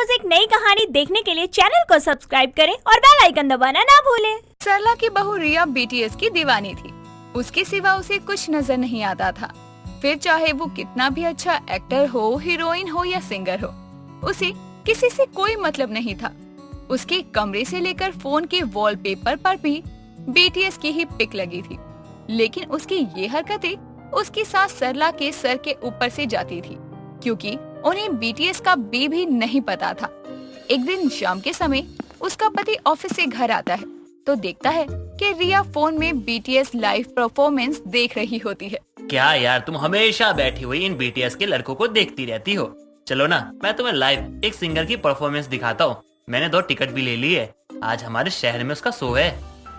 रोज एक नई कहानी देखने के लिए चैनल को सब्सक्राइब करें और बेल आइकन दबाना ना भूलें। सरला की बहू रिया बीटीएस की दीवानी थी। उसके सिवा उसे कुछ नजर नहीं आता था। फिर चाहे वो कितना भी अच्छा एक्टर हो, हीरोइन हो या सिंगर हो, उसे किसी से कोई मतलब नहीं था। उसके कमरे से लेकर फोन के वॉलपेपर पर भी बीटीएस की ही पिक लगी थी। लेकिन उसकी ये हरकतें उसकी सास सरला के सर के ऊपर से जाती थी, क्योंकि उन्हें बीटीएस का बी भी नहीं पता था। एक दिन शाम के समय उसका पति ऑफिस से घर आता है तो देखता है कि रिया फोन में बीटीएस लाइव परफॉर्मेंस देख रही होती है। क्या यार, तुम हमेशा बैठी हुई इन बीटीएस के लड़कों को देखती रहती हो। चलो ना, मैं तुम्हें लाइव एक सिंगर की परफॉर्मेंस दिखाता हूँ। मैंने 2 टिकट भी ले ली है। आज हमारे शहर में उसका शो है।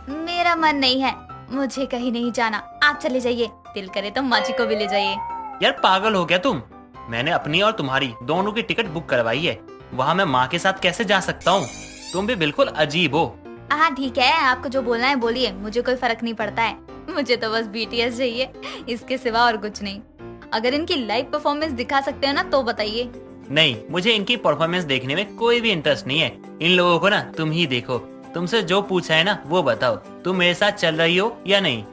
मेरा मन नहीं है, मुझे कहीं नहीं जाना। आप चले जाइए, दिल करे तो माँ जी को भी ले जाइए। यार पागल हो क्या तुम? मैंने अपनी और तुम्हारी दोनों की टिकट बुक करवाई है। वहाँ मैं माँ के साथ कैसे जा सकता हूँ? तुम भी बिल्कुल अजीब हो। हाँ ठीक है, आपको जो बोलना है बोलिए, मुझे कोई फर्क नहीं पड़ता है। मुझे तो बस बीटीएस चाहिए, इसके सिवा और कुछ नहीं। अगर इनकी लाइव परफॉर्मेंस दिखा सकते हो ना तो बताइए। नहीं, मुझे इनकी परफॉर्मेंस देखने में कोई भी इंटरेस्ट नहीं है। इन लोगों को ना तुम ही देखो। तुमसे जो पूछा है ना वो बताओ, तुम मेरे साथ चल रही हो या नहीं?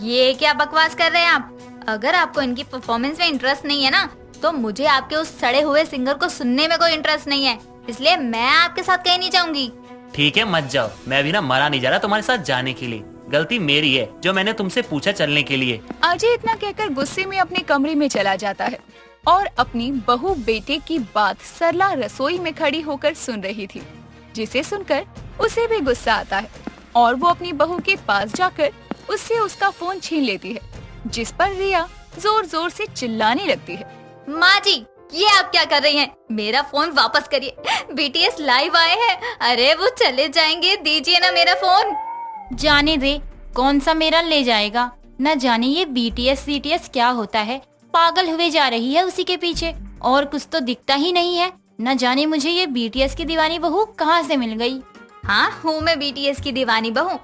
ये क्या बकवास कर रहे हैं आप? अगर आपको इनकी परफॉर्मेंस में इंटरेस्ट नहीं है ना, तो मुझे आपके उस सड़े हुए सिंगर को सुनने में कोई इंटरेस्ट नहीं है, इसलिए मैं आपके साथ कहीं नहीं जाऊंगी। ठीक है, मत जाओ। मैं भी ना मरा नहीं जा रहा तुम्हारे साथ जाने के लिए। गलती मेरी है जो मैंने तुमसे पूछा चलने के लिए। अजय इतना कहकर गुस्से में अपने कमरे में चला जाता है और अपनी बहू बेटे की बात सरला रसोई में खड़ी होकर सुन रही थी, जिसे सुनकर उसे भी गुस्सा आता है और वो अपनी बहू के पास जाकर उससे उसका फोन छीन लेती है, जिस पर रिया जोर जोर से चिल्लाने लगती है। माँ जी, ये आप क्या कर रही हैं? मेरा फोन वापस करिए, बीटीएस लाइव आए हैं। अरे वो चले जाएंगे, दीजिए ना मेरा फोन। जाने दे, कौन सा मेरा ले जाएगा। न जाने ये बीटीएस सीटीएस क्या होता है, पागल हुए जा रही है उसी के पीछे, और कुछ तो दिखता ही नहीं है। न जाने मुझे ये बीटीएस की दीवानी बहू कहाँ से मिल गई। हाँ, हूँ मैं बीटीएस की दीवानी बहू,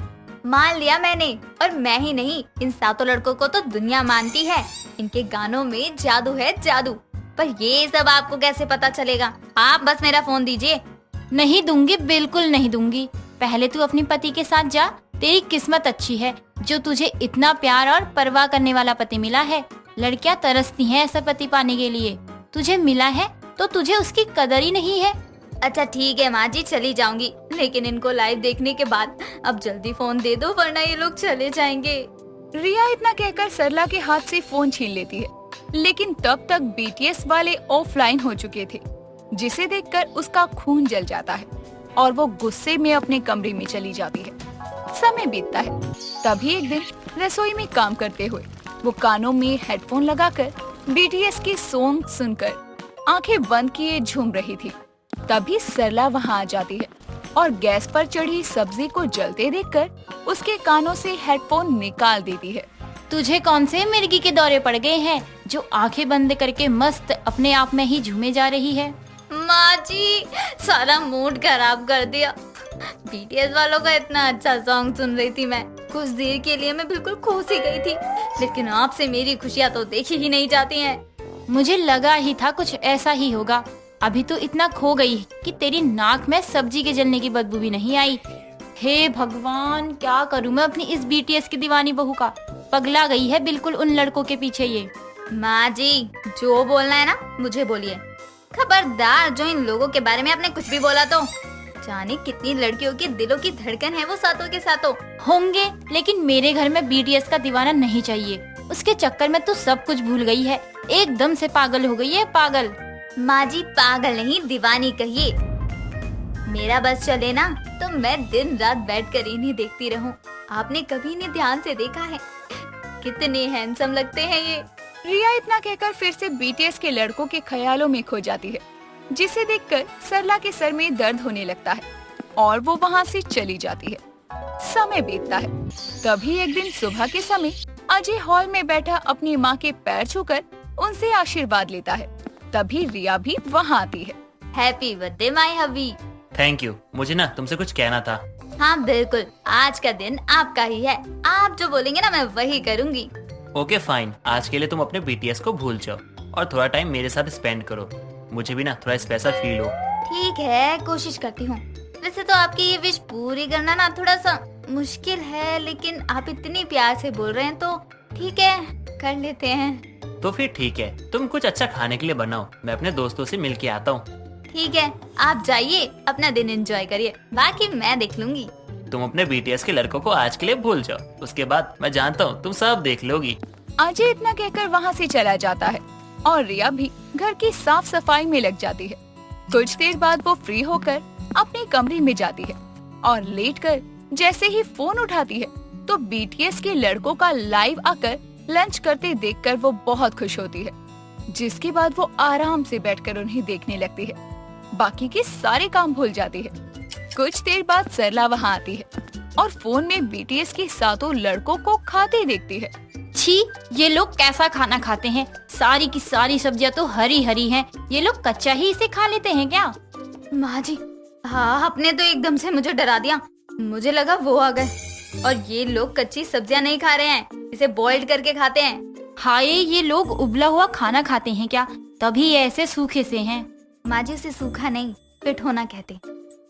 मान लिया मैंने। और मैं ही नहीं, इन 7 लड़कों को तो दुनिया मानती है। इनके गानों में जादू है, जादू। पर ये सब आपको कैसे पता चलेगा? आप बस मेरा फोन दीजिए। नहीं दूंगी, बिल्कुल नहीं दूंगी। पहले तू अपने पति के साथ जा। तेरी किस्मत अच्छी है जो तुझे इतना प्यार और परवाह करने वाला पति मिला है। लड़कियां तरसती हैं ऐसा पति पाने के लिए। तुझे मिला है तो तुझे उसकी कदर ही नहीं है। अच्छा ठीक है माँ जी, चली जाऊंगी, लेकिन इनको लाइव देखने के बाद अब जल्दी फोन दे दो, वरना ये लोग चले जाएंगे। रिया इतना कहकर सरला के हाथ से फोन छीन लेती है, लेकिन तब तक बीटीएस वाले ऑफलाइन हो चुके थे, जिसे देखकर उसका खून जल जाता है और वो गुस्से में अपने कमरे में चली जाती है। समय बीतता है। तभी एक दिन रसोई में काम करते हुए वो कानों में हेडफोन लगाकर बीटीएस के सॉन्ग सुनकर आंखें बंद किए झूम रही थी। तभी सरला वहां आ जाती है और गैस पर चढ़ी सब्जी को जलते देखकर उसके कानों से हेडफोन निकाल देती है। तुझे कौन से मिर्गी के दौरे पड़ गए हैं जो आंखें बंद करके मस्त अपने आप में ही झूमे जा रही है? माँ जी, सारा मूड खराब कर दिया। बीटीएस वालों का इतना अच्छा सॉन्ग सुन रही थी मैं, कुछ देर के लिए मैं बिल्कुल खो सी गई थी। लेकिन आपसे मेरी खुशियाँ तो देखी ही नहीं जाती हैं। मुझे लगा ही था कुछ ऐसा ही होगा। अभी तो इतना खो गई कि तेरी नाक में सब्जी के जलने की बदबू भी नहीं आई। हे भगवान, क्या करूं मैं अपनी इस बीटीएस की दीवानी बहू का। पगला गई है बिल्कुल उन लड़कों के पीछे ये। माँ जी, जो बोलना है ना मुझे बोलिए। खबरदार, जो इन लोगों के बारे में आपने कुछ भी बोला तो जाने कितनी लड़कियों के दिलों की धड़कन है वो सातों के सातों। होंगे, लेकिन मेरे घर में बीटीएस का दीवाना नहीं चाहिए। उसके चक्कर में तो सब कुछ भूल गई है, एकदम से पागल हो गई है, पागल। माँ जी, पागल नहीं, दीवानी कहिए। मेरा बस चले ना तो मैं दिन रात बैठकर इन्हें देखती रहूं। आपने कभी इन्हें ध्यान से देखा है? कितने हैंडसम लगते हैं ये। रिया इतना कहकर फिर से बीटीएस के लड़कों के ख्यालों में खो जाती है, जिसे देखकर सरला के सर में दर्द होने लगता है और वो वहाँ से चली जाती है। समय बीतता है। तभी एक दिन सुबह के समय अजय हॉल में बैठा अपनी माँ के पैर छूकर उनसे आशीर्वाद लेता है। तभी रिया भी वहाँ आती है। Happy birthday my hubby. Thank you. मुझे ना तुमसे कुछ कहना था। हाँ बिल्कुल, आज का दिन आपका ही है। आप जो बोलेंगे ना मैं वही करूँगी। ओके फाइन, आज के लिए तुम अपने बीटीएस को भूल जाओ और थोड़ा टाइम मेरे साथ स्पेंड करो। मुझे भी ना थोड़ा स्पेशल फील हो। ठीक है, कोशिश करती हूँ। वैसे तो आपकी ये विश पूरी करना ना थोड़ा सा मुश्किल है, लेकिन आप इतनी प्यार से बोल रहे हैं तो ठीक है, कर लेते हैं। तो फिर ठीक है, तुम कुछ अच्छा खाने के लिए बनाओ, मैं अपने दोस्तों से मिल के आता हूँ। ठीक है, आप जाइए, अपना दिन एंजॉय करिए, बाकी मैं देख लूंगी। तुम अपने BTS के लड़कों को आज के लिए भूल जाओ, उसके बाद मैं जानता हूँ तुम सब देख लोगी। अजय इतना कहकर वहाँ से चला जाता है और रिया भी घर की साफ सफाई में लग जाती है। कुछ देर बाद वो फ्री होकर अपने कमरे में जाती है और लेटकर जैसे ही फोन उठाती है तो BTS के लड़कों का लाइव आकर लंच करते देखकर वो बहुत खुश होती है, जिसके बाद वो आराम से बैठकर उन्हें देखने लगती है। बाकी के सारे काम भूल जाती है। कुछ देर बाद सरला वहाँ आती है और फोन में BTS के सातों लड़कों को खाते देखती है। छी, ये लोग कैसा खाना खाते हैं? सारी की सारी सब्जियां तो हरी हरी हैं। ये लोग कच्चा ही इसे खा लेते हैं क्या? माँ जी, हाँ, आपने तो एकदम से मुझे डरा दिया। मुझे लगा वो आ गए। और ये लोग कच्ची सब्जियां नहीं खा रहे हैं, इसे बॉइल्ड करके खाते हैं। हाय, ये लोग उबला हुआ खाना खाते हैं क्या? तभी ये ऐसे सूखे से हैं। माँ जी, उसे सूखा नहीं, फिट होना कहते।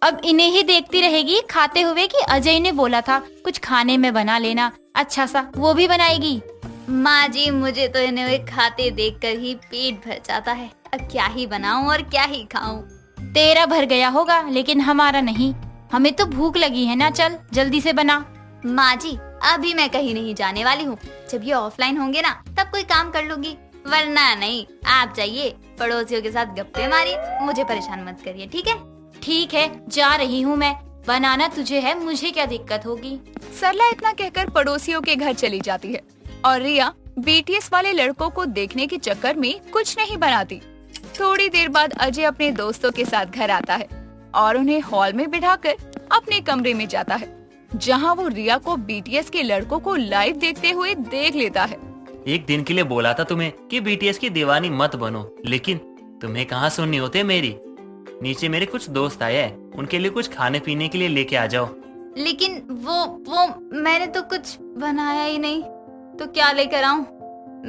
अब इन्हें ही देखती रहेगी खाते हुए कि अजय ने बोला था कुछ खाने में बना लेना, अच्छा सा वो भी बनाएगी। माँ जी, मुझे तो इन्हें खाते देखकर ही पेट भर जाता है। अब क्या ही बनाऊं और क्या ही खाऊं। तेरा भर गया होगा, लेकिन हमारा नहीं। हमें तो भूख लगी है ना, चल जल्दी से बना। माँ जी, अभी मैं कहीं नहीं जाने वाली हूँ। जब ये ऑफलाइन होंगे ना, तब कोई काम कर लूंगी, वरना नहीं। आप जाइए, पड़ोसियों के साथ गप्पे मारिए, मुझे परेशान मत करिए, ठीक है? ठीक है, जा रही हूँ मैं। बनाना तुझे है, मुझे क्या दिक्कत होगी। सरला इतना कहकर पड़ोसियों के घर चली जाती है और रिया BTS वाले लड़कों को देखने के चक्कर में कुछ नहीं बनाती। थोड़ी देर बाद अजय अपने दोस्तों के साथ घर आता है और उन्हें हॉल में बिठाकर अपने कमरे में जाता है, जहां वो रिया को BTS के लड़कों को लाइव देखते हुए देख लेता है। एक दिन के लिए बोला था तुम्हें कि BTS की दीवानी मत बनो, लेकिन तुम्हें कहाँ सुननी होती है मेरी। नीचे मेरे कुछ दोस्त आए हैं, उनके लिए कुछ खाने पीने के लिए लेके आ जाओ। लेकिन वो मैंने तो कुछ बनाया ही नहीं, तो क्या लेकर आऊं?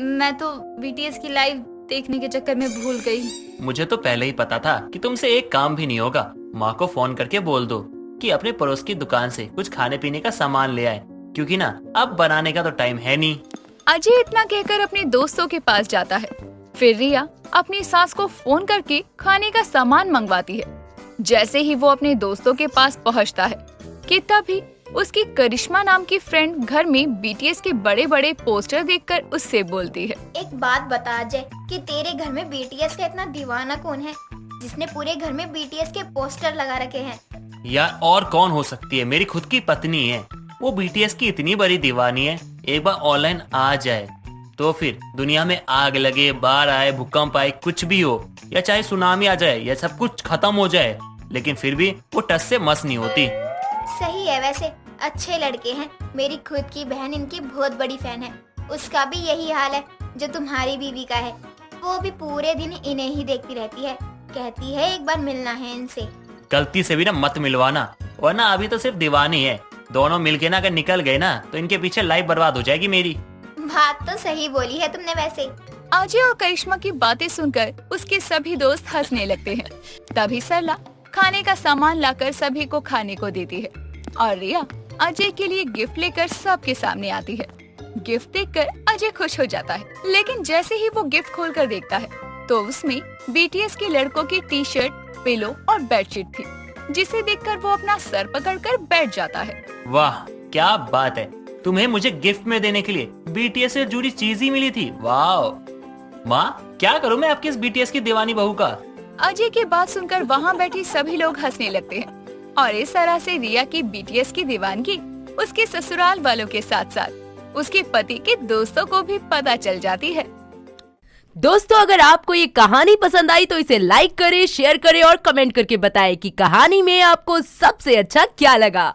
मैं तो BTS की लाइव देखने के चक्कर में भूल गई। मुझे तो पहले ही पता था कि तुमसे एक काम भी नहीं होगा। माँ को फोन करके बोल दो कि अपने पड़ोस की दुकान से कुछ खाने पीने का सामान ले आए, क्योंकि ना अब बनाने का तो टाइम है नहीं। अजय इतना कहकर अपने दोस्तों के पास जाता है। फिर रिया अपनी सास को फोन करके खाने का सामान मंगवाती है। जैसे ही वो अपने दोस्तों के पास पहुंचता है कि तभी उसकी करिश्मा नाम की फ्रेंड घर में BTS के बड़े बड़े पोस्टर देखकर उससे बोलती है। एक बात बता अजय, कि तेरे घर में BTS का इतना दीवाना कौन है जिसने पूरे घर में BTS के पोस्टर लगा रखे हैं? यार और कौन हो सकती है, मेरी खुद की पत्नी है। वो BTS की इतनी बड़ी दीवानी है, एक बार ऑनलाइन आ जाए तो फिर दुनिया में आग लगे, बाढ़ आए, भूकंप आए, कुछ भी हो, या चाहे सुनामी आ जाए, या सब कुछ खत्म हो जाए, लेकिन फिर भी वो टस से मस नहीं होती। सही है, वैसे अच्छे लड़के हैं। मेरी खुद की बहन इनकी बहुत बड़ी फैन है। उसका भी यही हाल है जो तुम्हारी बीवी का है। वो भी पूरे दिन इन्हें ही देखती रहती है, कहती है एक बार मिलना है इनसे। गलती से भी ना मत मिलवाना, वरना अभी तो सिर्फ दीवानी है। दोनों मिलके ना अगर निकल गए ना तो इनके पीछे लाइफ बर्बाद हो जाएगी मेरी। बात तो सही बोली है तुमने। वैसे अजय और करिश्मा की बातें सुनकर उसके सभी दोस्त हंसने लगते हैं। तभी सरला खाने का सामान लाकर सभी को खाने को देती है और रिया अजय के लिए गिफ्ट लेकर सबके सामने आती है। गिफ्ट देखकर अजय खुश हो जाता है, लेकिन जैसे ही वो गिफ्ट खोलकर देखता है तो उसमें BTS के लड़कों की टी-शर्ट, पिलो और बेडशीट थी, जिसे देखकर वो अपना सर पकड़कर बैठ जाता है। वाह क्या बात है, तुम्हें मुझे गिफ्ट में देने के लिए BTS से जुड़ी चीज ही मिली थी। वाह माँ, क्या करूँ मैं आपकी इस BTS की दीवानी बहू का। अजय की बात सुनकर वहाँ बैठी सभी लोग हंसने लगते हैं और इस तरह से रिया की BTS की दीवानगी उसके ससुराल वालों के साथ साथ उसके पति के दोस्तों को भी पता चल जाती है। दोस्तों, अगर आपको ये कहानी पसंद आई तो इसे लाइक करें, शेयर करें और कमेंट करके बताएं कि कहानी में आपको सबसे अच्छा क्या लगा।